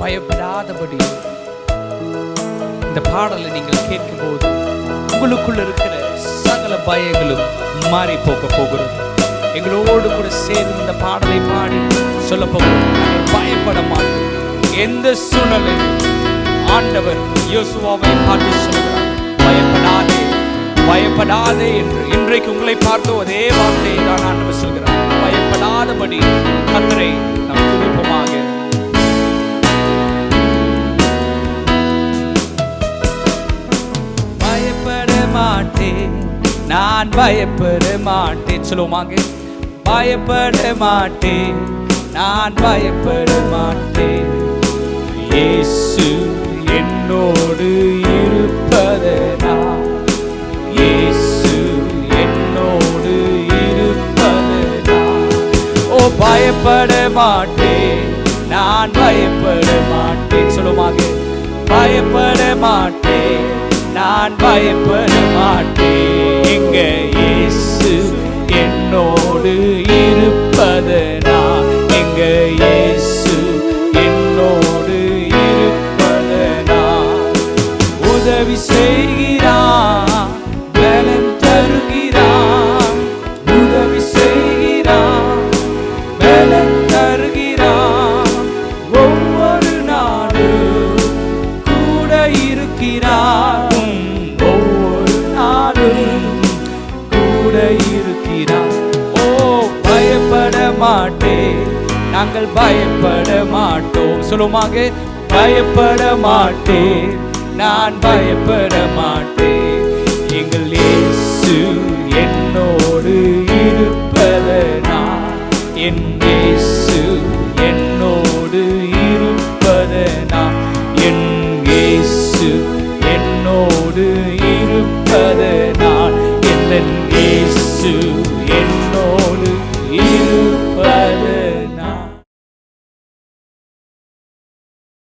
பயப்படாதபடி. இந்த பாடலை நீங்கள் கேட்கும் போது உங்களுக்குள்ள இருக்கிற சகல பயங்களும் மாறி போக போகிறது. எங்களோடு கூட சேர்ந்து இந்த பாடலை பாடி சொல்ல போகிறோம், பயப்பட மாட்டோம். எந்த சூழ்நிலை ஆண்டவர் யோசுவாவை பார்த்து சொல்கிறார், பயப்படாதே பயப்படாதே என்று. இன்றைக்கு உங்களை பார்த்து அதே வார்த்தையை தான் ஆண்டவர் சொல்கிறார், பயப்படாதபடி கர்த்தரை நாம் துதிப்போமாக. பயப்பட மாட்டேன், நான் பயப்பட மாட்டேன். சொல்லுவோமாக, பயப்பட மாட்டேன், நான் பயப்பட மாட்டேன். இயேசு என்னோடு இருப்பதனால், இயேசு என்னோடு இருப்பதனால், ஓ பயப்பட மாட்டேன், நான் பயப்பட மாட்டேன். சொல்லுவாங்க, பயப்பட மாட்டேன், நான் பயப்பட மாட்டேன். எங்க இயேசு என்னோடு இருப்பதனால், எங்க இயேசு என்னோடு இருப்பதனால், உதவி செய்கிறான், பலன் தருகிறான், உதவி செய்கிறான், பலன் தருகிறான். ஒவ்வொரு நாளும் கூட இருக்கிறான், ஒவ்வொரு நாளும் கூட இருக்கிறான். ஓ பயப்பட மாட்டேன், நாங்கள் பயப்பட மாட்டோம். சொல்லுமாக, பயப்பட மாட்டேன், நான் பயப்பட மாட்டேன். எங்கள் இயேசு என்னோடு இருப்பதனால், என்